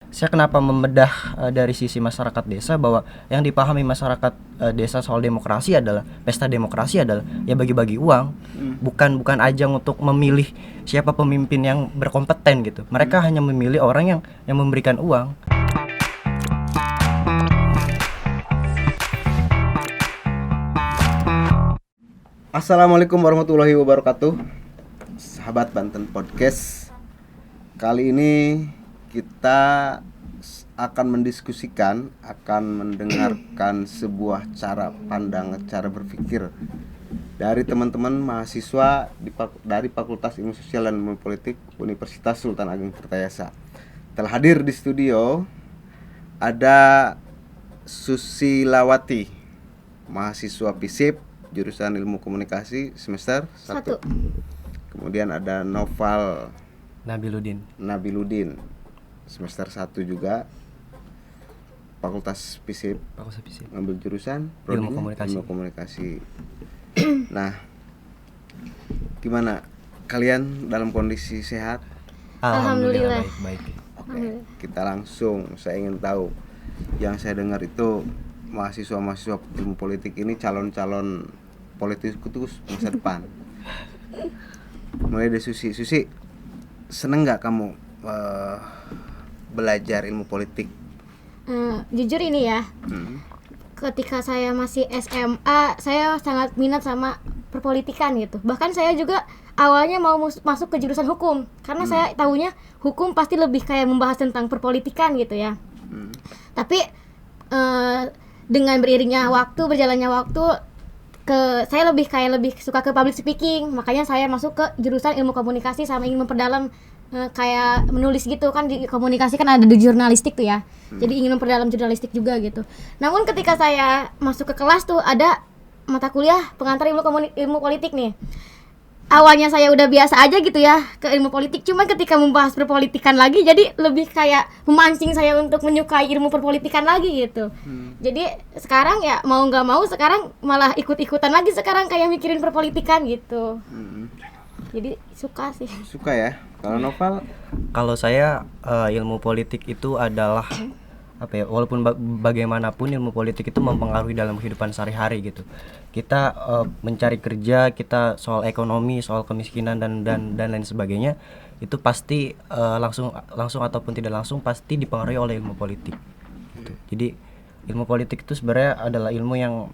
saya kenapa membedah dari sisi masyarakat desa, bahwa yang dipahami masyarakat desa soal demokrasi adalah pesta demokrasi adalah ya bagi-bagi uang, bukan ajang untuk memilih siapa pemimpin yang berkompeten gitu. Mereka hanya memilih orang yang memberikan uang. Assalamualaikum warahmatullahi wabarakatuh, sahabat Banten Podcast. Kali ini kita akan mendiskusikan, akan mendengarkan sebuah cara pandang, cara berpikir dari teman-teman mahasiswa dari Fakultas Ilmu Sosial dan Ilmu Politik Universitas Sultan Ageng Tirtayasa. Telah hadir di studio ada Susilawati, mahasiswa FISIP jurusan Ilmu Komunikasi semester 1. Kemudian ada Noval Nabiludin semester 1 juga, Fakultas FISIP, ngambil jurusan Ilmu Komunikasi. Nah, gimana kalian dalam kondisi sehat? Alhamdulillah baik. Oke, kita langsung, saya ingin tahu, yang saya dengar itu mahasiswa ilmu politik ini calon-calon politikus masa depan. Mulai dari Susi, seneng nggak kamu belajar ilmu politik? Jujur ini ya, ketika saya masih SMA, saya sangat minat sama perpolitikan gitu. Bahkan saya juga awalnya mau masuk ke jurusan hukum, karena saya tahunya hukum pasti lebih kayak membahas tentang perpolitikan gitu ya. Tapi dengan berjalannya waktu, saya lebih suka ke public speaking, makanya saya masuk ke jurusan ilmu komunikasi sama ingin memperdalam kayak menulis gitu kan. Di komunikasi kan ada di jurnalistik tuh ya, jadi ingin memperdalam jurnalistik juga gitu. Namun ketika saya masuk ke kelas tuh ada mata kuliah pengantar ilmu politik nih. Awalnya saya udah biasa aja gitu ya ke ilmu politik, cuma ketika membahas perpolitikan lagi jadi lebih kayak memancing saya untuk menyukai ilmu perpolitikan lagi gitu. Jadi sekarang ya mau nggak mau sekarang malah ikut-ikutan lagi sekarang kayak mikirin perpolitikan gitu. Jadi suka sih. Suka ya. Kalau Noval? Kalau saya ilmu politik itu adalah walaupun bagaimanapun ilmu politik itu mempengaruhi dalam kehidupan sehari-hari gitu. Kita mencari kerja, kita soal ekonomi, soal kemiskinan dan lain sebagainya, itu pasti langsung ataupun tidak langsung pasti dipengaruhi oleh ilmu politik gitu. Jadi ilmu politik itu sebenarnya adalah ilmu yang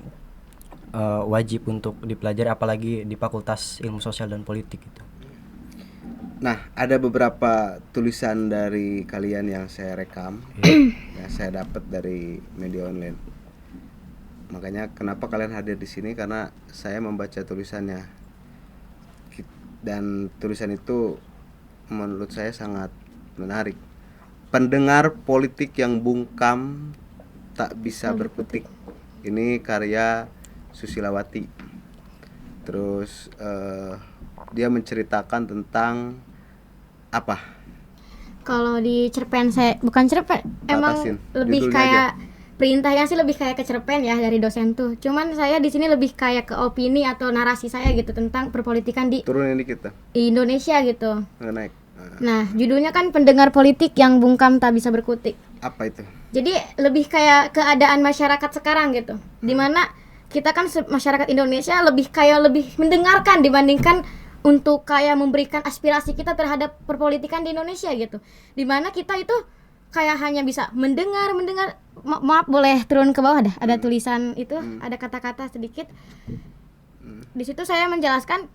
wajib untuk dipelajari, apalagi di Fakultas Ilmu Sosial dan Politik gitu. Nah, ada beberapa tulisan dari kalian yang saya rekam, yang saya dapat dari media online. Makanya kenapa kalian hadir di sini, karena saya membaca tulisannya, dan tulisan itu menurut saya sangat menarik. Pendengar politik yang bungkam tak bisa berkutik. Ini karya Susilawati. Terus dia menceritakan tentang apa? Kalau di cerpen saya bukan cerpen, emang lebih kayak perintahnya sih lebih kayak ke cerpen ya dari dosen tuh. Cuman saya di sini lebih kayak ke opini atau narasi saya gitu tentang perpolitikan di turunin dikit Indonesia gitu. Naik. Nah, judulnya kan pendengar politik yang bungkam tak bisa berkutik. Apa itu? Jadi lebih kayak keadaan masyarakat sekarang gitu. Dimana kita kan masyarakat Indonesia lebih mendengarkan dibandingkan untuk kayak memberikan aspirasi kita terhadap perpolitikan di Indonesia gitu. Dimana kita itu kayak hanya bisa mendengar. Maaf boleh turun ke bawah dah. Ada tulisan itu, ada kata-kata sedikit. Di situ saya menjelaskan.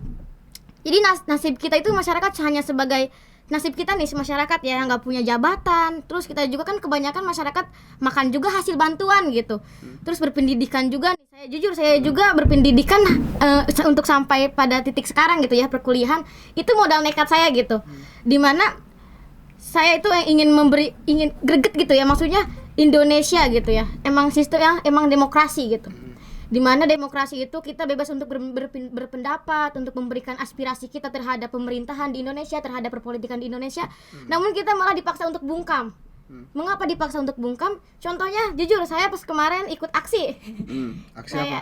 Jadi nasib kita itu masyarakat hanya sebagai nasib kita nih masyarakat ya, nggak punya jabatan. Terus kita juga kan kebanyakan masyarakat makan juga hasil bantuan gitu. Terus berpendidikan juga nih. Saya juga berpendidikan untuk sampai pada titik sekarang gitu ya, perkuliahan. Itu modal nekat saya gitu. Dimana saya itu ingin greget gitu ya, maksudnya Indonesia gitu ya. Emang sistemnya emang demokrasi gitu. Dimana demokrasi itu kita bebas untuk berpendapat, untuk memberikan aspirasi kita terhadap pemerintahan di Indonesia, terhadap perpolitikan di Indonesia. Namun kita malah dipaksa untuk bungkam. Mengapa dipaksa untuk bungkam? Contohnya, jujur saya pas kemarin ikut aksi. Aksi apa?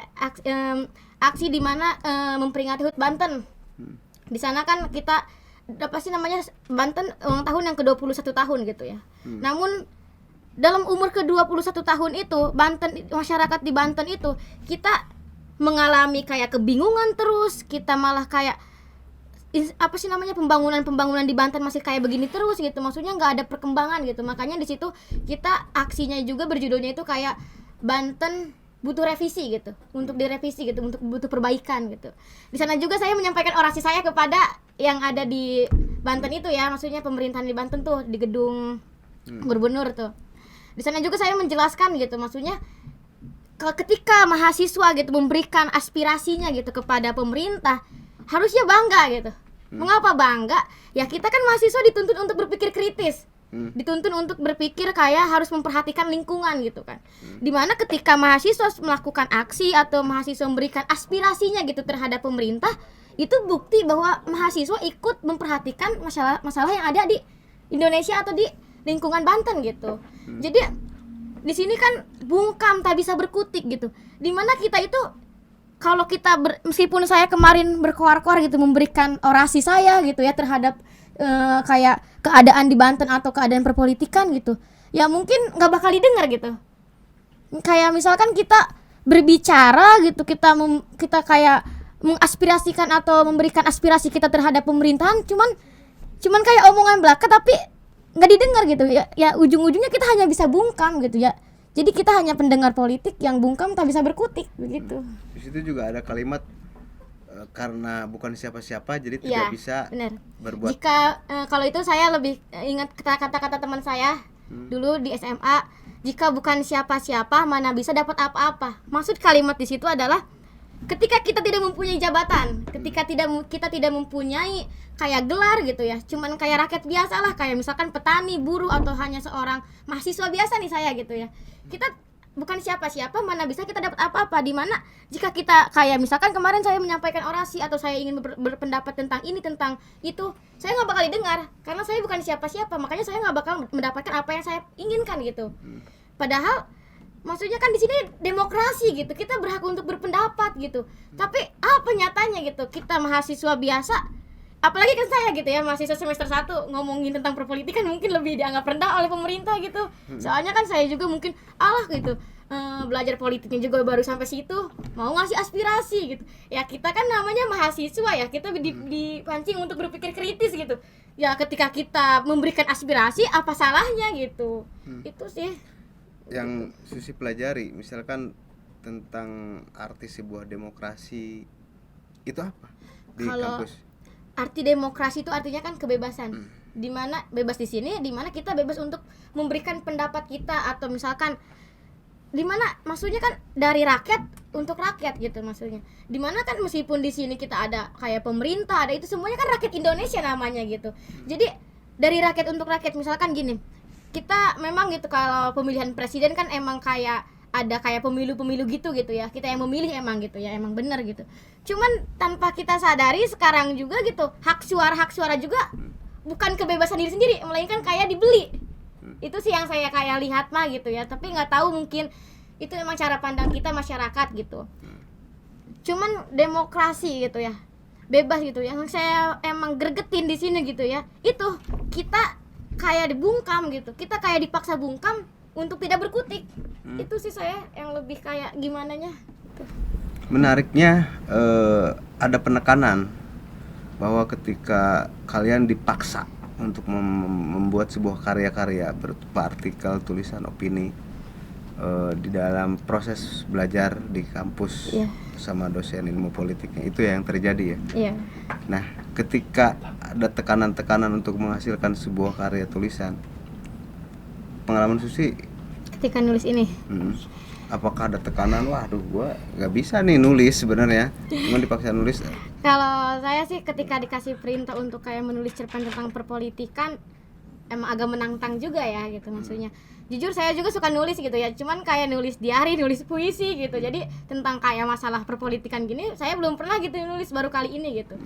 Aksi di mana memperingati HUT Banten. Di sana kan kita apa sih namanya, Banten ulang tahun yang ke-21 tahun gitu ya. Namun dalam umur ke-21 tahun itu masyarakat di Banten itu kita mengalami kayak kebingungan terus, kita malah kayak pembangunan di Banten masih kayak begini terus gitu, maksudnya nggak ada perkembangan gitu. Makanya di situ kita aksinya juga berjudulnya itu kayak Banten butuh revisi gitu, untuk direvisi gitu, untuk butuh perbaikan gitu. Di sana juga saya menyampaikan orasi saya kepada yang ada di Banten itu ya, maksudnya pemerintahan di Banten tuh di gedung gubernur tuh. Di sana juga saya menjelaskan gitu, maksudnya ketika mahasiswa gitu memberikan aspirasinya gitu kepada pemerintah, harusnya bangga gitu. Mengapa bangga? Ya kita kan mahasiswa dituntut untuk berpikir kritis, dituntut untuk berpikir kayak harus memperhatikan lingkungan gitu kan. Dimana ketika mahasiswa melakukan aksi atau mahasiswa memberikan aspirasinya gitu terhadap pemerintah, itu bukti bahwa mahasiswa ikut memperhatikan masalah yang ada di Indonesia atau di lingkungan Banten gitu. Jadi di sini kan bungkam tak bisa berkutik gitu. Dimana kita itu kalau kita meskipun saya kemarin berkoar-koar gitu memberikan orasi saya gitu ya terhadap kayak keadaan di Banten atau keadaan perpolitikan gitu, ya mungkin nggak bakal didengar gitu. Kayak misalkan kita berbicara gitu, kita kayak mengaspirasikan atau memberikan aspirasi kita terhadap pemerintahan, cuman kayak omongan belaka tapi nggak didengar gitu ya ujung-ujungnya kita hanya bisa bungkam gitu ya. Jadi kita hanya pendengar politik yang bungkam tak bisa berkutik begitu. Di situ juga ada kalimat karena bukan siapa-siapa jadi tidak bisa benar. berbuat. Jika kalau itu saya lebih ingat kata-kata teman saya dulu di SMA, jika bukan siapa-siapa mana bisa dapat apa-apa. Maksud kalimat di situ adalah ketika kita tidak mempunyai jabatan, ketika kita tidak mempunyai kayak gelar gitu ya, cuman kayak rakyat biasa lah, kayak misalkan petani, buruh atau hanya seorang mahasiswa biasa nih saya gitu ya. Kita bukan siapa-siapa mana bisa kita dapat apa-apa. Dimana jika kita kayak misalkan kemarin saya menyampaikan orasi atau saya ingin berpendapat tentang ini tentang itu, saya nggak bakal didengar karena saya bukan siapa-siapa, makanya saya nggak bakal mendapatkan apa yang saya inginkan gitu. Padahal maksudnya kan di sini demokrasi gitu, kita berhak untuk berpendapat gitu. Tapi apa nyatanya gitu, kita mahasiswa biasa, apalagi kan saya gitu ya, mahasiswa semester 1 ngomongin tentang perpolitikan mungkin lebih dianggap rendah oleh pemerintah gitu. Soalnya kan saya juga mungkin gitu, belajar politiknya juga baru sampai situ, mau ngasih aspirasi gitu. Ya kita kan namanya mahasiswa ya, kita dipancing untuk berpikir kritis gitu. Ya ketika kita memberikan aspirasi, apa salahnya gitu. Itu sih Yang Susi pelajari misalkan tentang arti sebuah demokrasi itu apa di kalau kampus? arti demokrasi itu artinya kan kebebasan. Dimana bebas di sini, dimana kita bebas untuk memberikan pendapat kita atau misalkan dimana maksudnya kan dari rakyat untuk rakyat gitu maksudnya. Dimana kan meskipun di sini kita ada kayak pemerintah, ada itu semuanya kan rakyat Indonesia namanya gitu. Jadi dari rakyat untuk rakyat, misalkan gini, kita memang gitu kalau pemilihan presiden kan emang kayak ada kayak pemilu-pemilu gitu ya, kita yang memilih emang gitu ya, emang benar gitu. Cuman tanpa kita sadari sekarang juga gitu, hak suara juga bukan kebebasan diri sendiri, melainkan kayak dibeli. Itu sih yang saya kayak lihat mah gitu ya, tapi nggak tahu mungkin itu memang cara pandang kita masyarakat gitu. Cuman demokrasi gitu ya, bebas gitu, yang saya emang gregetin di sini gitu ya, itu kita kayak dibungkam gitu, kita kayak dipaksa bungkam untuk tidak berkutik. Itu sih saya yang lebih kayak gimananya gitu. Menariknya ada penekanan bahwa ketika kalian dipaksa untuk membuat sebuah karya-karya berupa artikel, tulisan, opini di dalam proses belajar di kampus sama dosen ilmu politiknya, itu yang terjadi ya. Iya. Nah, ketika ada tekanan-tekanan untuk menghasilkan sebuah karya tulisan, pengalaman Susi Ketika nulis ini, apakah ada tekanan, waduh gua nggak bisa nih nulis sebenarnya, cuma dipaksa nulis? kalau saya sih ketika dikasih perintah untuk kayak menulis cerpen tentang perpolitikan, emang agak menantang juga ya gitu maksudnya. Jujur saya juga suka nulis gitu ya, cuman kayak nulis diari, nulis puisi gitu. Jadi tentang kayak masalah perpolitikan gini saya belum pernah gitu nulis, baru kali ini gitu.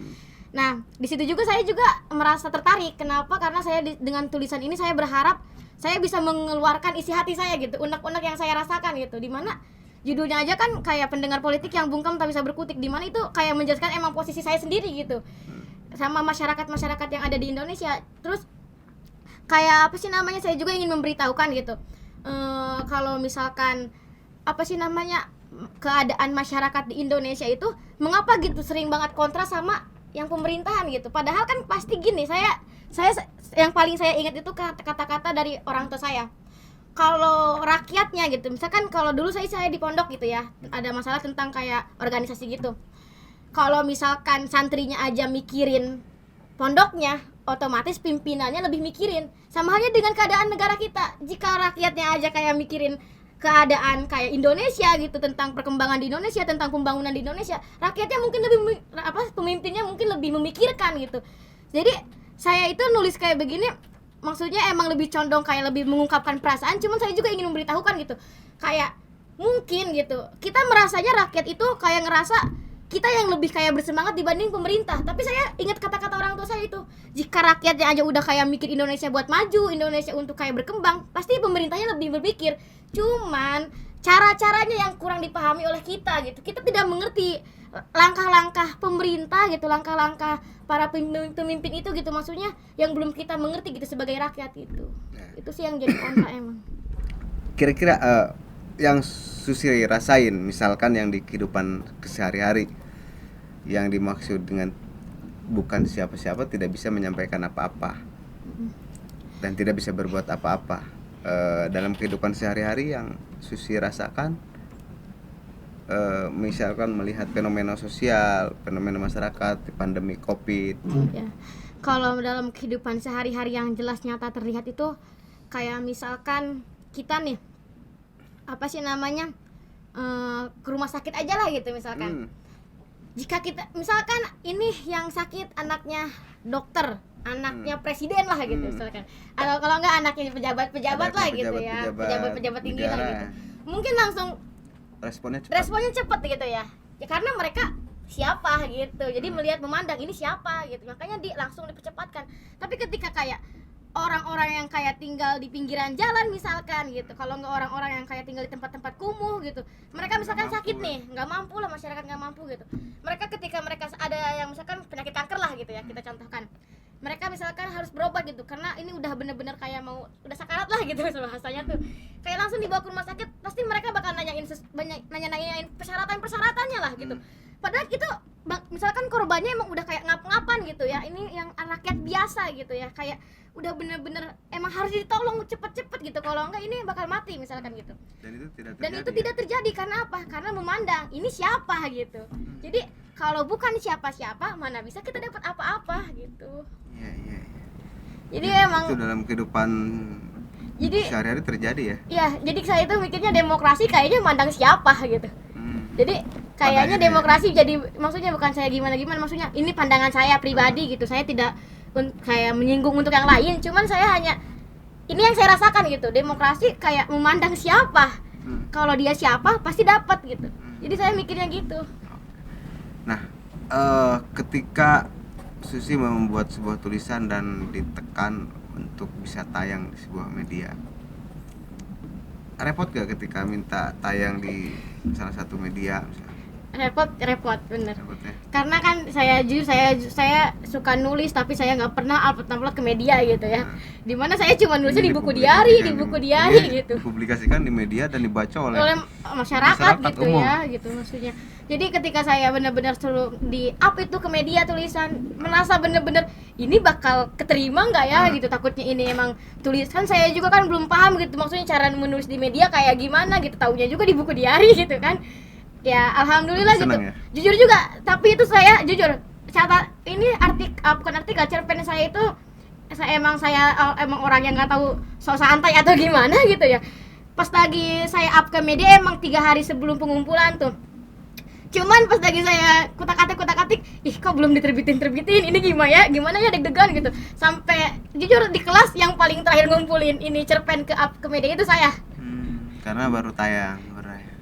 Nah, di situ juga saya juga merasa tertarik. Kenapa? Karena saya dengan tulisan ini saya berharap saya bisa mengeluarkan isi hati saya gitu, unek-unek yang saya rasakan gitu. Dimana judulnya aja kan kayak pendengar politik yang bungkam tak bisa berkutik, dimana itu kayak menjelaskan emang posisi saya sendiri gitu sama masyarakat yang ada di Indonesia. Terus kayak apa sih namanya, saya juga ingin memberitahukan gitu kalau misalkan apa sih namanya keadaan masyarakat di Indonesia itu mengapa gitu sering banget kontra sama yang pemerintahan gitu. Padahal kan pasti gini, saya yang paling saya ingat itu kata-kata dari orang tua saya. Kalau rakyatnya gitu, misalkan kalau dulu saya di pondok gitu ya, ada masalah tentang kayak organisasi gitu. Kalau misalkan santrinya aja mikirin pondoknya, otomatis pimpinannya lebih mikirin. Sama halnya dengan keadaan negara kita. Jika rakyatnya aja kayak mikirin keadaan kayak Indonesia gitu, tentang perkembangan di Indonesia, tentang pembangunan di Indonesia, rakyatnya mungkin lebih pemimpinnya mungkin lebih memikirkan gitu. Jadi saya itu nulis kayak begini, maksudnya emang lebih condong kayak lebih mengungkapkan perasaan, cuman saya juga ingin memberitahukan gitu. Kayak mungkin gitu, kita merasanya rakyat itu kayak ngerasa kita yang lebih kayak bersemangat dibanding pemerintah. Tapi saya ingat kata-kata orang tua saya itu, jika rakyatnya aja udah kayak mikir Indonesia buat maju, Indonesia untuk kayak berkembang, pasti pemerintahnya lebih berpikir. Cuman cara-caranya yang kurang dipahami oleh kita gitu. Kita tidak mengerti langkah-langkah pemerintah gitu, langkah-langkah para pemimpin itu gitu, maksudnya yang belum kita mengerti gitu sebagai rakyat itu. Itu sih yang jadi kontra emang. Kira-kira yang Susi rasain misalkan yang di kehidupan sehari-hari, yang dimaksud dengan bukan siapa-siapa tidak bisa menyampaikan apa-apa dan tidak bisa berbuat apa-apa dalam kehidupan sehari-hari yang Susi rasakan, misalkan melihat fenomena sosial, fenomena masyarakat di pandemi COVID. Ya. Kalau dalam kehidupan sehari-hari yang jelas nyata terlihat itu kayak misalkan kita nih apa sih namanya ke rumah sakit aja lah gitu misalkan. Jika kita misalkan ini yang sakit anaknya dokter, anaknya presiden lah gitu misalkan, atau kalau enggak anaknya pejabat-pejabat lah gitu ya, pejabat-pejabat tinggi lah gitu, mungkin langsung responnya cepet gitu ya karena mereka siapa gitu, jadi melihat memandang ini siapa gitu, makanya langsung dipercepatkan. Tapi ketika kayak orang-orang yang kayak tinggal di pinggiran jalan misalkan gitu, kalau nggak orang-orang yang kayak tinggal di tempat-tempat kumuh gitu, mereka misalkan sakit nih, nggak mampu lah, masyarakat nggak mampu gitu, mereka ketika mereka ada yang misalkan penyakit kanker lah gitu ya, kita contohkan, mereka misalkan harus berobat gitu karena ini udah bener-bener kayak mau udah sakarat lah gitu bahasanya tuh, kayak langsung dibawa ke rumah sakit, pasti mereka bakal nanyain persyaratan-persyaratannya lah gitu. Padahal itu misalkan korbannya emang udah kayak ngap-ngapan gitu ya, ini yang rakyat biasa gitu ya, kayak udah bener-bener emang harus ditolong cepet-cepet gitu, kalau enggak ini bakal mati misalkan gitu. Dan itu tidak terjadi karena apa? Karena memandang ini siapa gitu. Jadi kalau bukan siapa-siapa mana bisa kita dapat apa-apa gitu. Iya. Jadi emang itu dalam kehidupan sehari-hari terjadi ya. Iya, jadi saya itu mikirnya demokrasi kayaknya mandang siapa gitu. Jadi kayaknya demokrasi jadi maksudnya bukan saya gimana-gimana, maksudnya ini pandangan saya pribadi gitu. Saya tidak kayak menyinggung untuk yang lain, cuman saya hanya ini yang saya rasakan gitu. Demokrasi kayak memandang siapa. Kalau dia siapa pasti dapat gitu. Jadi saya mikirnya gitu. Nah, ketika Susi membuat sebuah tulisan dan ditekan untuk bisa tayang di sebuah media, repot gak ketika minta tayang di salah satu media misalnya? Repot bener. Repot ya? Karena kan saya suka nulis tapi saya nggak pernah upload ke media gitu ya. Dimana saya cuma nulisnya di buku diari gitu. Dipublikasikan di media dan dibaca oleh masyarakat gitu umum. Ya gitu maksudnya. Jadi ketika saya benar-benar suruh di up itu ke media tulisan, merasa benar-benar ini bakal keterima nggak ya gitu, takutnya ini emang tulisan saya juga kan belum paham gitu, maksudnya cara menulis di media kayak gimana gitu, taunya juga di buku diari gitu kan. Ya alhamdulillah gitu. Ya? Jujur juga, tapi itu saya jujur catat ini bukan artikel, cerpen saya itu emang orang yang nggak tahu sok santai atau gimana gitu ya. Pas lagi saya up ke media emang 3 hari sebelum pengumpulan tuh. Cuman pas lagi saya kutak-atik, ih kok belum diterbitin, ini gimana ya deg-degan gitu. Sampai jujur di kelas yang paling terakhir ngumpulin ini cerpen ke up ke media itu saya. Karena baru tayang.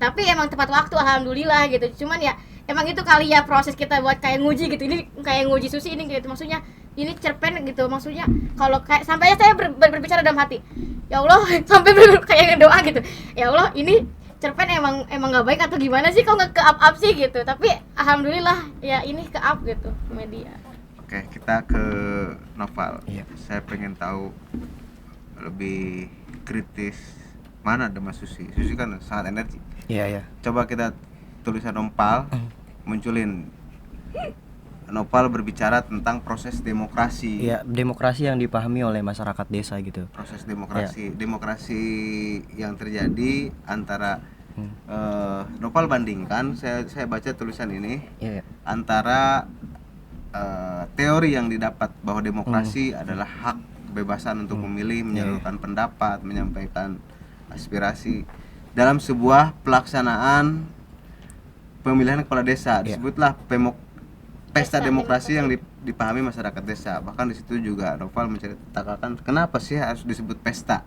Tapi emang tepat waktu alhamdulillah gitu. Cuman ya emang itu kali ya proses kita buat kayak nguji gitu. Ini kayak nguji Susi ini gitu, maksudnya ini cerpen gitu, maksudnya kalau kayak sampai saya berbicara dalam hati, ya Allah, sampai kayak doa gitu, ya Allah ini cerpen emang nggak baik atau gimana sih, kok nggak ke up sih gitu. Tapi alhamdulillah ya ini ke up gitu ke media. Oke, kita ke Noval. Iya. Saya pengen tahu lebih kritis mana ada Mas Susi? Susi kan sangat energi. Iya ya. Coba kita tulisan Nopal munculin. Nopal berbicara tentang proses demokrasi. Iya, demokrasi yang dipahami oleh masyarakat desa gitu. Proses demokrasi yang terjadi antara Nopal bandingkan, saya baca tulisan ini Iya. antara teori yang didapat bahwa demokrasi adalah hak kebebasan untuk memilih, menyalurkan pendapat, menyampaikan aspirasi dalam sebuah pelaksanaan pemilihan kepala desa. Disebutlah pesta demokrasi yang dipahami masyarakat desa. Bahkan di situ juga Noval menceritakan kenapa sih harus disebut pesta.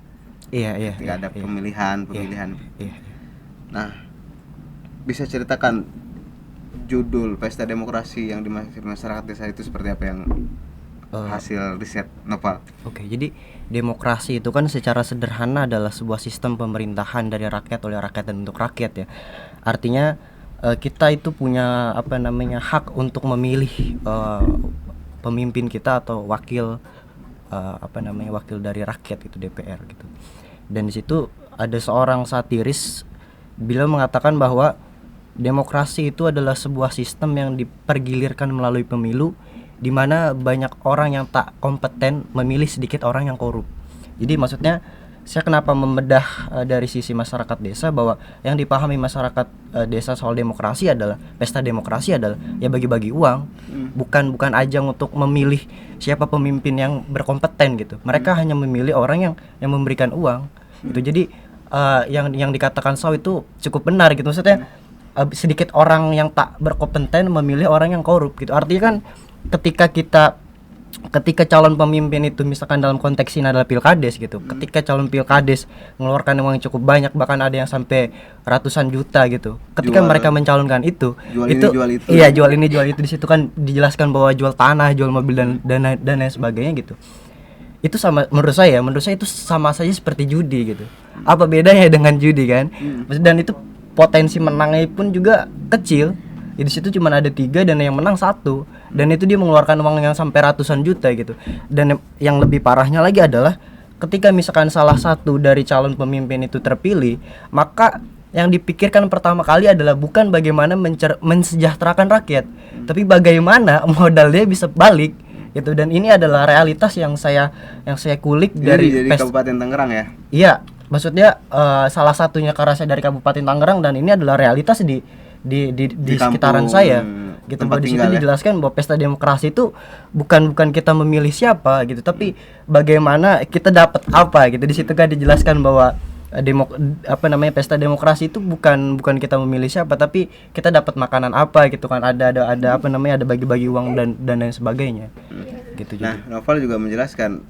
Iya. Ketika ada pemilihan. Iya. Nah, bisa ceritakan judul pesta demokrasi yang di masyarakat desa itu seperti apa yang hasil riset Noval? Oke, jadi demokrasi itu kan secara sederhana adalah sebuah sistem pemerintahan dari rakyat oleh rakyat dan untuk rakyat ya. Artinya kita itu punya hak untuk memilih pemimpin kita atau wakil wakil dari rakyat itu DPR gitu. Dan di situ ada seorang satiris beliau mengatakan bahwa demokrasi itu adalah sebuah sistem yang dipergilirkan melalui pemilu di mana banyak orang yang tak kompeten memilih sedikit orang yang korup. Jadi maksudnya saya kenapa membedah dari sisi masyarakat desa bahwa yang dipahami masyarakat desa soal demokrasi adalah pesta demokrasi adalah ya bagi-bagi uang, bukan ajang untuk memilih siapa pemimpin yang berkompeten gitu. Mereka hanya memilih orang yang memberikan uang. Gitu. Jadi yang dikatakan Saw itu cukup benar gitu. Maksudnya sedikit orang yang tak berkompeten memilih orang yang korup gitu. Artinya kan ketika calon pemimpin itu misalkan dalam konteks ini adalah pilkades gitu. Ketika calon pilkades mengeluarkan uang yang cukup banyak, bahkan ada yang sampai ratusan juta gitu. Ketika mereka mencalonkan itu, jual itu. Iya, jual ini jual itu. Di situ kan dijelaskan bahwa jual tanah, jual mobil dan lain sebagainya gitu. Itu sama menurut saya itu sama saja seperti judi gitu. Apa bedanya dengan judi kan? Dan itu potensi menangnya pun juga kecil. Di situ cuma ada 3 dan yang menang 1, dan itu dia mengeluarkan uang yang sampai ratusan juta gitu. Dan yang lebih parahnya lagi adalah ketika misalkan salah satu dari calon pemimpin itu terpilih, maka yang dipikirkan pertama kali adalah bukan bagaimana mensejahterakan rakyat, tapi bagaimana modal dia bisa balik gitu. Dan ini adalah realitas yang saya kulik dari Kabupaten Tangerang ya. Iya, maksudnya salah satunya karena saya dari Kabupaten Tangerang, dan ini adalah realitas di sekitaran saya gitu. Bahwa di situ dijelaskan bahwa pesta demokrasi itu bukan kita memilih siapa gitu, tapi bagaimana kita dapat apa gitu. Di situ kan dijelaskan bahwa pesta demokrasi itu bukan kita memilih siapa, tapi kita dapat makanan apa gitu kan. Ada ada bagi-bagi uang dan lain sebagainya gitu. Nah, Noval juga menjelaskan,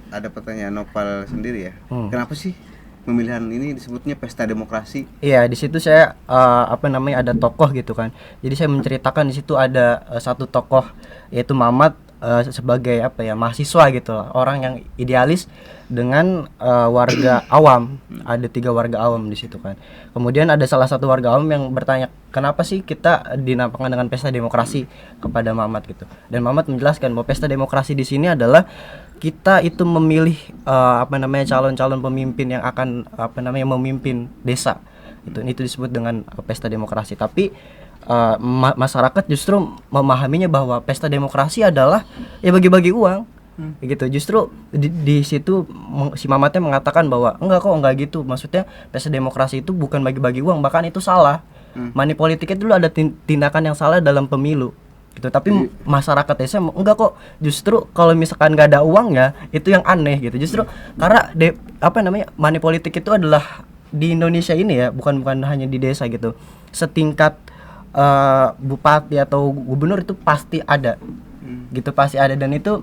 ada pertanyaan Noval sendiri ya. Kenapa sih pemilihan ini disebutnya pesta demokrasi? Iya, di situ saya ada tokoh gitu kan. Jadi saya menceritakan di situ ada satu tokoh yaitu Mamat sebagai mahasiswa gitu lah, orang yang idealis dengan warga awam. Ada 3 warga awam di situ kan. Kemudian ada salah satu warga awam yang bertanya, kenapa sih kita dinamakan dengan pesta demokrasi kepada Mamat gitu. Dan Mamat menjelaskan bahwa pesta demokrasi di sini adalah kita itu memilih calon-calon pemimpin yang akan memimpin desa. Itu disebut dengan pesta demokrasi. Tapi masyarakat justru memahaminya bahwa pesta demokrasi adalah ya bagi-bagi uang. Gitu. Justru di situ si Mamatnya mengatakan bahwa enggak gitu. Maksudnya pesta demokrasi itu bukan bagi-bagi uang, bahkan itu salah. Money politik itu dulu ada tindakan yang salah dalam pemilu. Gitu. Tapi masyarakat desa enggak kok, justru kalau misalkan nggak ada uangnya itu yang aneh gitu. Justru karena money politik itu adalah di Indonesia ini ya, bukan hanya di desa gitu, setingkat bupati atau gubernur itu pasti ada gitu, pasti ada. Dan itu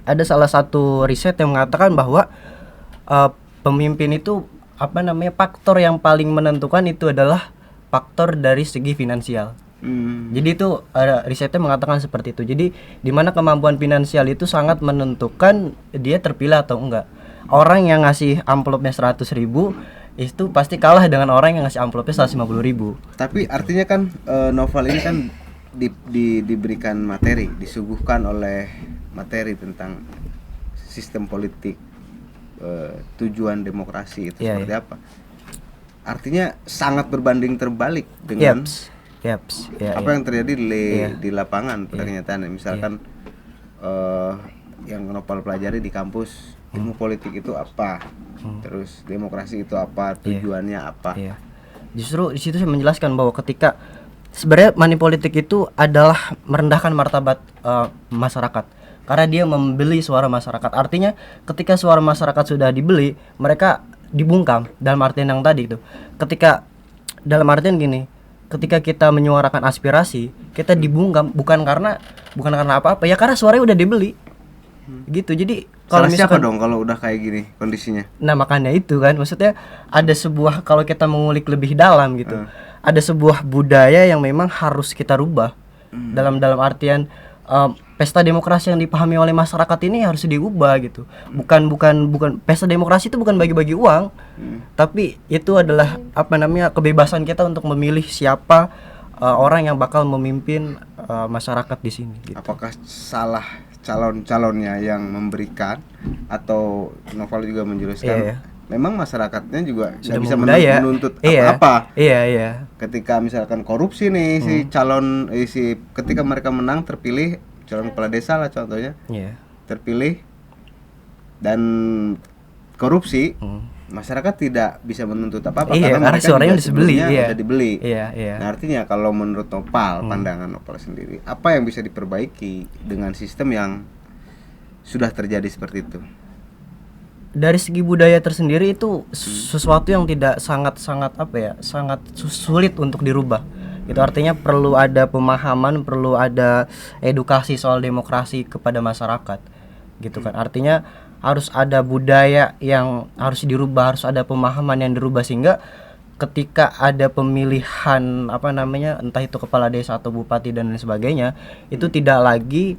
ada salah satu riset yang mengatakan bahwa pemimpin itu faktor yang paling menentukan itu adalah faktor dari segi finansial. Jadi itu risetnya mengatakan seperti itu. Jadi di mana kemampuan finansial itu sangat menentukan dia terpilih atau enggak. Orang yang ngasih amplopnya 100.000 itu pasti kalah dengan orang yang ngasih amplopnya 150.000. Tapi artinya kan novel ini kan diberikan materi, disuguhkan oleh materi tentang sistem politik tujuan demokrasi itu Iya, seperti iya. apa. Artinya sangat berbanding terbalik dengan Yaps. Ya, apa yang terjadi Iya. di lapangan pada kenyataannya. Misalkan yang Nopal pelajari di kampus, ilmu politik itu apa, terus demokrasi itu apa, tujuannya apa. Iya. Justru di situ saya menjelaskan bahwa ketika sebenarnya money politik itu adalah merendahkan martabat masyarakat karena dia membeli suara masyarakat. Artinya ketika suara masyarakat sudah dibeli, mereka dibungkam dalam artian yang tadi itu. Ketika dalam artian gini, ketika kita menyuarakan aspirasi, kita dibungkam bukan karena apa-apa, ya karena suaranya udah dibeli. Gitu. Jadi Kalau kalau siapa misalkan dong kalau udah kayak gini kondisinya? nah makanya itu kan maksudnya ada sebuah, kalau kita mengulik lebih dalam gitu, ada sebuah budaya yang memang harus kita rubah dalam artian pesta demokrasi yang dipahami oleh masyarakat ini harus diubah gitu. Bukan pesta demokrasi itu bukan bagi-bagi uang, tapi itu adalah apa namanya, kebebasan kita untuk memilih siapa orang yang bakal memimpin masyarakat di sini gitu. Apakah salah calon-calonnya yang memberikan, atau Noval juga menjelaskan Iya. memang masyarakatnya juga Sudah nggak bisa membudaya. menuntut Iya. apa-apa. Iya. Ketika misalkan korupsi nih si calon ketika mereka menang terpilih, calon kepala desa lah contohnya, Iya. terpilih dan korupsi, Hmm. masyarakat tidak bisa menuntut apa-apa Iya, karena mereka suaranya juga udah dibeli, sebelumnya iya. udah dibeli. Iya. Nah, artinya kalau menurut Nopal, pandangan Nopal sendiri, apa yang bisa diperbaiki dengan sistem yang sudah terjadi seperti itu? Dari segi budaya tersendiri itu sesuatu yang tidak sangat apa ya, sangat sulit untuk dirubah. Itu artinya perlu ada pemahaman, perlu ada edukasi soal demokrasi kepada masyarakat. Gitu kan. Artinya harus ada budaya yang harus dirubah, harus ada pemahaman yang dirubah sehingga ketika ada pemilihan apa namanya, entah itu kepala desa atau bupati dan lain sebagainya, itu tidak lagi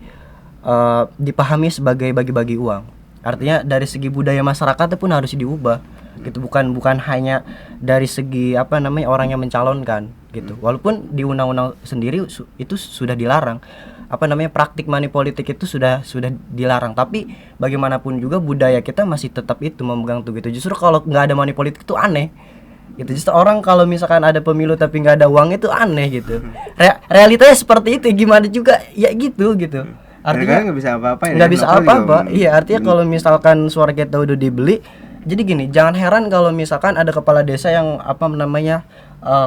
dipahami sebagai bagi-bagi uang. Artinya dari segi budaya masyarakat pun harus diubah. Gitu, bukan hanya dari segi apa namanya orang yang mencalonkan gitu. Walaupun di undang-undang sendiri itu sudah dilarang. Apa namanya, praktik money politik itu sudah dilarang, tapi bagaimanapun juga budaya kita masih tetap itu memegang tuh gitu. Justru kalau nggak ada money politik itu aneh gitu. Justru orang kalau misalkan ada pemilu tapi nggak ada uang itu aneh gitu. Realitanya seperti itu, gimana juga ya gitu. Artinya nggak bisa apa-apa ya. nggak bisa Nopal juga apa-apa. Iya, artinya kalau misalkan suara kita udah dibeli, jadi gini, jangan heran kalau misalkan ada kepala desa yang apa namanya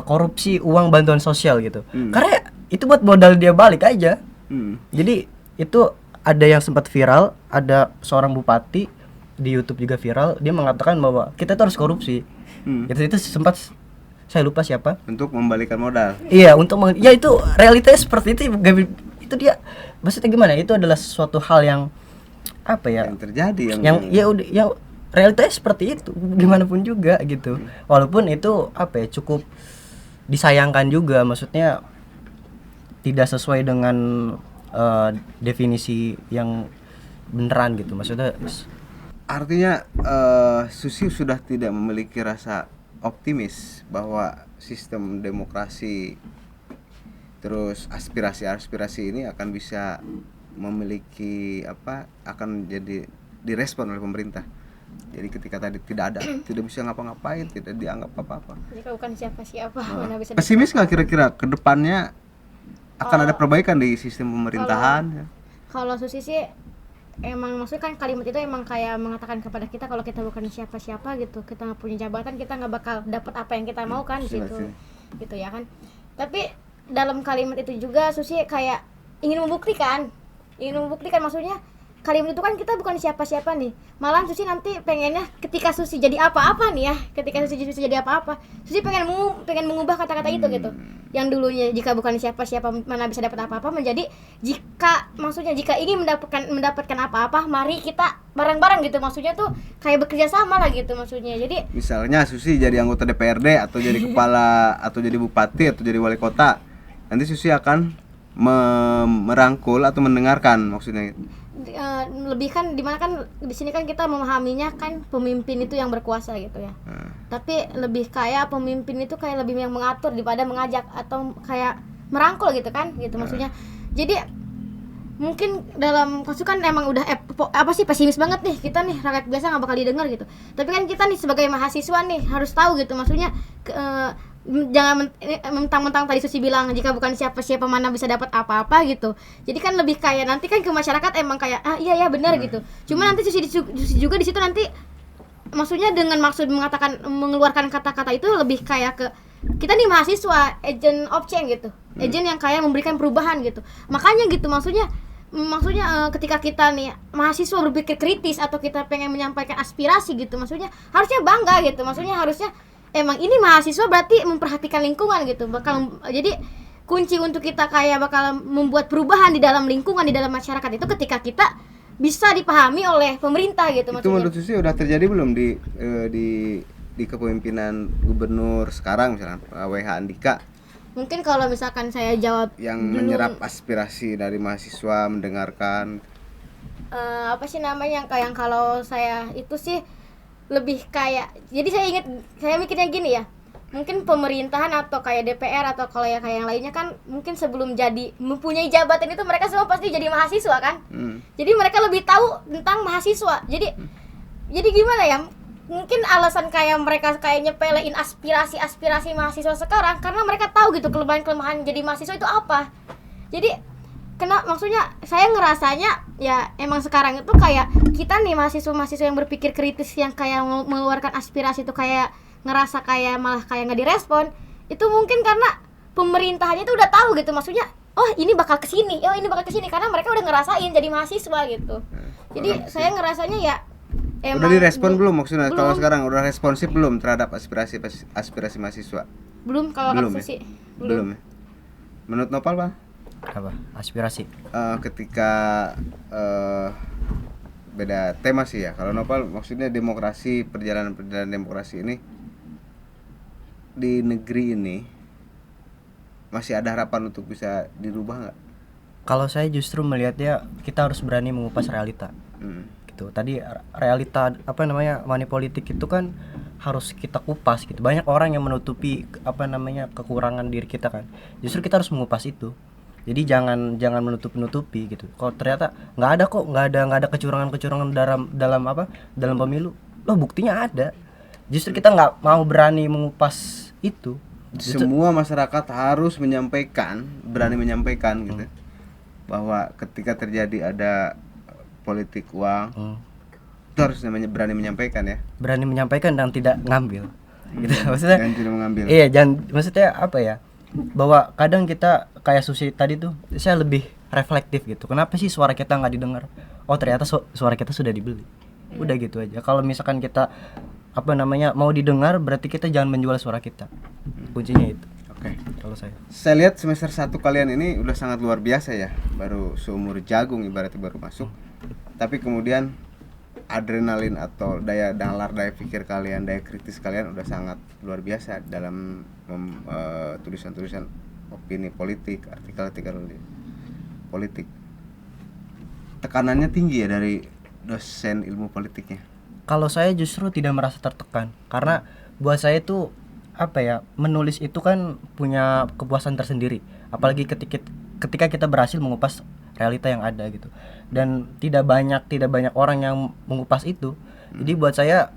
korupsi uang bantuan sosial gitu. Karena itu buat modal dia balik aja. Jadi itu ada yang sempat viral, ada seorang bupati di YouTube juga viral, dia mengatakan bahwa kita tuh harus korupsi. Itu sempat, saya lupa siapa. Untuk membalikan modal. Iya, ya itu realitanya seperti itu. Itu dia, maksudnya gimana? Itu adalah suatu hal yang apa ya? Yang terjadi yang realitanya seperti itu, gimana pun juga gitu. Walaupun itu apa ya, cukup disayangkan juga, maksudnya tidak sesuai dengan definisi yang beneran gitu. Maksudnya artinya Susi sudah tidak memiliki rasa optimis bahwa sistem demokrasi terus aspirasi ini akan bisa memiliki akan jadi direspon oleh pemerintah. Jadi ketika tadi tidak bisa ngapa-ngapain, tidak dianggap apa-apa. Jika bukan siapa-siapa, mana bisa Pesimis nggak kira-kira ke depannya akan ada perbaikan di sistem pemerintahan? Kalau Susi sih emang maksudnya kan kalimat itu emang kayak mengatakan kepada kita kalau kita bukan siapa-siapa gitu, kita nggak punya jabatan, kita nggak bakal dapat apa yang kita mau kan gitu ya kan. Tapi dalam kalimat itu juga Susi kayak ingin membuktikan maksudnya kalimat itu kan kita bukan siapa-siapa nih. Malah Susi nanti pengennya ketika Susi jadi apa-apa nih ya, ketika Susi jadi apa-apa, Susi pengen mengubah kata-kata itu gitu. Yang dulunya jika bukan siapa-siapa mana bisa dapat apa-apa, menjadi jika ingin mendapatkan apa-apa, mari kita bareng-bareng gitu. Maksudnya tuh kayak bekerja sama lah gitu maksudnya. Jadi misalnya Susi jadi anggota DPRD atau jadi kepala atau jadi bupati atau jadi wali kota, nanti Susi akan merangkul atau mendengarkan maksudnya. Lebih kan dimana kan di sini kan kita memahaminya kan pemimpin itu yang berkuasa gitu ya. Tapi lebih kayak pemimpin itu kayak lebih yang mengatur daripada mengajak atau kayak merangkul gitu kan gitu maksudnya. Jadi mungkin dalam kasus kan emang udah apa sih pesimis banget nih kita nih rakyat biasa nggak bakal didengar gitu. Tapi kan kita nih sebagai mahasiswa nih harus tahu gitu, maksudnya jangan mentang-mentang tadi Susi bilang jika bukan siapa-siapa mana bisa dapat apa-apa gitu. Jadi kan lebih kayak nanti kan ke masyarakat emang kayak iya benar gitu. Cuma nanti Susi juga di situ nanti maksudnya dengan maksud mengatakan mengeluarkan kata-kata itu lebih kayak ke kita nih mahasiswa agent of change gitu, agent yang kayak memberikan perubahan gitu. Makanya gitu maksudnya ketika kita nih mahasiswa berpikir kritis atau kita pengen menyampaikan aspirasi gitu, maksudnya harusnya bangga gitu, maksudnya harusnya emang ini mahasiswa berarti memperhatikan lingkungan gitu. Jadi kunci untuk kita kayak bakal membuat perubahan di dalam lingkungan, di dalam masyarakat itu ketika kita bisa dipahami oleh pemerintah gitu. Itu menurut Susi udah terjadi belum di kepemimpinan gubernur sekarang misalnya WH Andika? Mungkin kalau misalkan saya jawab yang menyerap aspirasi dari mahasiswa, mendengarkan apa sih namanya yang kalau saya itu sih lebih kayak, jadi saya mikirnya gini ya, mungkin pemerintahan atau kayak DPR atau kalau kayak yang lainnya kan mungkin sebelum jadi mempunyai jabatan itu mereka semua pasti jadi mahasiswa kan. Jadi mereka lebih tahu tentang mahasiswa. Jadi gimana ya, mungkin alasan kayak mereka kayak nyepelein aspirasi mahasiswa sekarang karena mereka tahu gitu kelemahan jadi mahasiswa itu apa. Jadi maksudnya saya ngerasanya ya emang sekarang itu kayak kita nih mahasiswa yang berpikir kritis yang kayak mengeluarkan aspirasi itu kayak ngerasa kayak malah kayak nggak direspon. Itu mungkin karena pemerintahannya itu udah tahu gitu, maksudnya ini bakal kesini karena mereka udah ngerasain jadi mahasiswa gitu. Jadi saya ngerasanya ya udah direspon belum maksudnya? Belum. Kalau sekarang udah responsif belum terhadap aspirasi mahasiswa? Belum kalau belum sih. Belum ya? Menurut Nopal, Bang? Apa? Aspirasi. Ketika beda tema sih ya. Kalau Nopal maksudnya demokrasi, perjalanan demokrasi ini di negeri ini masih ada harapan untuk bisa dirubah nggak? Kalau saya justru melihatnya kita harus berani mengupas realita. Gitu. Tadi realita money politik itu kan harus kita kupas gitu. Banyak orang yang menutupi kekurangan diri kita kan. Justru kita harus mengupas itu. Jadi jangan menutupi gitu. Kalau ternyata nggak ada kecurangan dalam pemilu, buktinya ada. Justru kita nggak mau berani mengupas itu. Semua masyarakat harus berani menyampaikan gitu. Bahwa ketika terjadi ada politik uang, itu harus berani menyampaikan ya. Berani menyampaikan dan tidak ngambil. Gitu. Maksudnya dan tidak mengambil. Iya, maksudnya apa ya? Bahwa kadang kita kayak Susi tadi tuh, saya lebih reflektif gitu. Kenapa sih suara kita nggak didengar? Oh ternyata suara kita sudah dibeli. Udah gitu aja. Kalau misalkan kita mau didengar, berarti kita jangan menjual suara kita. Kuncinya itu. Oke. Kalau saya lihat semester 1 kalian ini udah sangat luar biasa ya. Baru seumur jagung ibaratnya baru masuk. Tapi kemudian adrenalin atau daya pikir kalian, daya kritis kalian udah sangat luar biasa dalam tulisan-tulisan opini politik, artikel-artikel politik. Tekanannya tinggi ya dari dosen ilmu politiknya. Kalau saya justru tidak merasa tertekan, karena buat saya itu menulis itu kan punya kepuasan tersendiri, apalagi ketika kita berhasil mengupas realita yang ada gitu. Dan tidak banyak orang yang mengupas itu. Jadi buat saya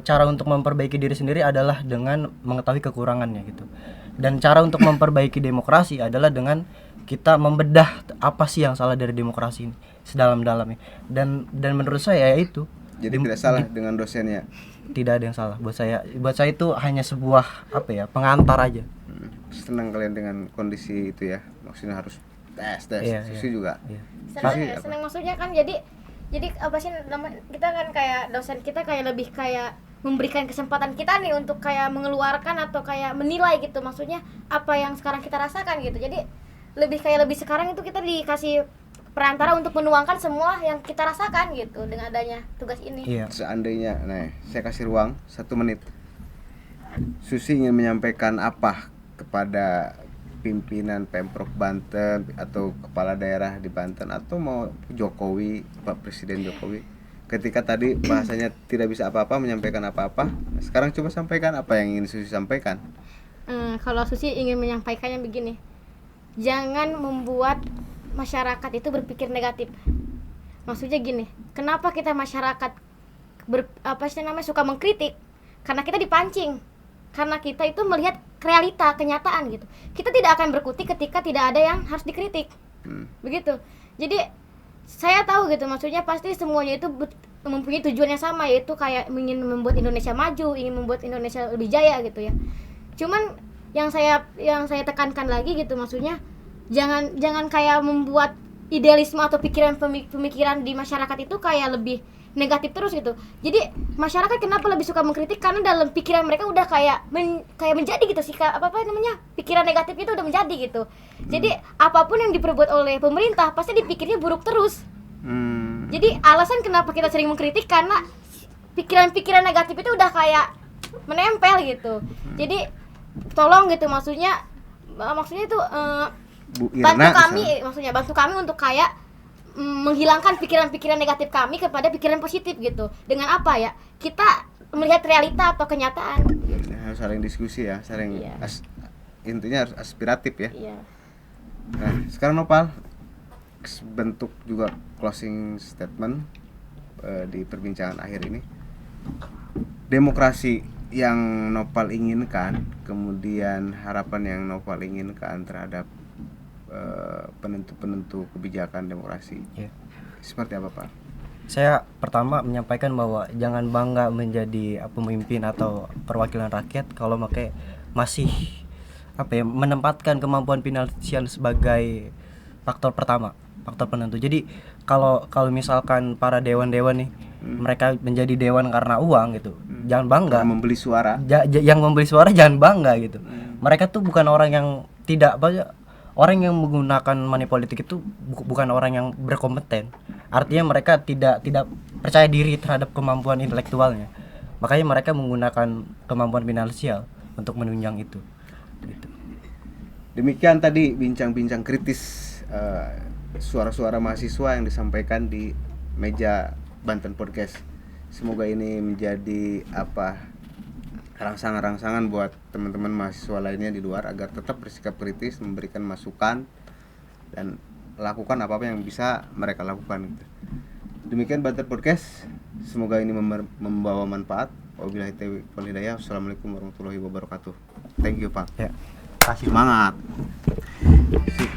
cara untuk memperbaiki diri sendiri adalah dengan mengetahui kekurangannya gitu. Dan cara untuk memperbaiki demokrasi adalah dengan kita membedah apa sih yang salah dari demokrasi ini sedalam-dalamnya. Dan menurut saya ya itu. Jadi tidak salah dengan dosennya. Tidak ada yang salah buat saya. Buat saya itu hanya sebuah pengantar aja. Senang kalian dengan kondisi itu ya. Maksudnya harus tes. Susi juga. Iya. Senang maksudnya kan jadi apa sih kita kan kayak dosen kita kayak lebih kayak memberikan kesempatan kita nih untuk kayak mengeluarkan atau kayak menilai gitu, maksudnya apa yang sekarang kita rasakan gitu. Jadi lebih sekarang itu kita dikasih perantara untuk menuangkan semua yang kita rasakan gitu dengan adanya tugas ini. Iya. Seandainya saya kasih ruang 1 menit, Susi ingin menyampaikan apa kepada pimpinan Pemprov Banten atau kepala daerah di Banten atau mau Jokowi, Pak Presiden Jokowi, ketika tadi bahasanya tidak bisa apa-apa menyampaikan apa-apa, sekarang coba sampaikan apa yang ingin Susi sampaikan. Kalau Susi ingin menyampaikannya begini, jangan membuat masyarakat itu berpikir negatif. Maksudnya gini, kenapa kita masyarakat suka mengkritik? Karena kita dipancing. Karena kita itu melihat realita, kenyataan gitu. Kita tidak akan berkutik ketika tidak ada yang harus dikritik. Begitu. Jadi saya tahu gitu, maksudnya pasti semuanya itu mempunyai tujuan yang sama, yaitu kayak ingin membuat Indonesia maju, ingin membuat Indonesia lebih jaya gitu ya. Cuman yang saya tekankan lagi gitu, maksudnya jangan kayak membuat idealisme atau pemikiran di masyarakat itu kayak lebih negatif terus gitu. Jadi masyarakat kenapa lebih suka mengkritik, karena dalam pikiran mereka udah kayak menjadi gitu sih, pikiran negatif itu udah menjadi gitu. Jadi apapun yang diperbuat oleh pemerintah pasti dipikirnya buruk terus. Jadi alasan kenapa kita sering mengkritik karena pikiran-pikiran negatif itu udah kayak menempel gitu. Jadi tolong gitu, maksudnya itu bantu kami untuk kayak menghilangkan pikiran-pikiran negatif kami kepada pikiran positif gitu. Dengan apa ya? Kita melihat realita atau kenyataan. Harus saling diskusi ya, intinya harus aspiratif ya. Iya. Nah, sekarang Nopal bentuk juga closing statement di perbincangan akhir ini. Demokrasi yang Nopal inginkan, kemudian harapan yang Nopal inginkan terhadap penentu kebijakan demokrasi, seperti apa Pak? Saya pertama menyampaikan bahwa jangan bangga menjadi pemimpin atau perwakilan rakyat kalau masih menempatkan kemampuan finansial sebagai faktor pertama, faktor penentu. Jadi kalau misalkan para dewan-dewan nih mereka menjadi dewan karena uang gitu, jangan bangga. Membeli suara. Yang membeli suara jangan bangga gitu. Mereka tuh bukan orang yang orang yang menggunakan money politik itu bukan orang yang berkompeten. Artinya mereka tidak percaya diri terhadap kemampuan intelektualnya. Makanya mereka menggunakan kemampuan finansial untuk menunjang itu. Gitu. Demikian tadi bincang-bincang kritis suara-suara mahasiswa yang disampaikan di meja Banten Podcast. Semoga ini menjadi rangsangan-rangsangan buat teman-teman mahasiswa lainnya di luar agar tetap bersikap kritis, memberikan masukan dan lakukan apa-apa yang bisa mereka lakukan gitu. Demikian Banten Podcast, semoga ini membawa manfaat. Wabillahi taufiq wal hidayah. Wassalamualaikum warahmatullahi wabarakatuh. Thank you Pak. Ya. Kasih semangat. Sip.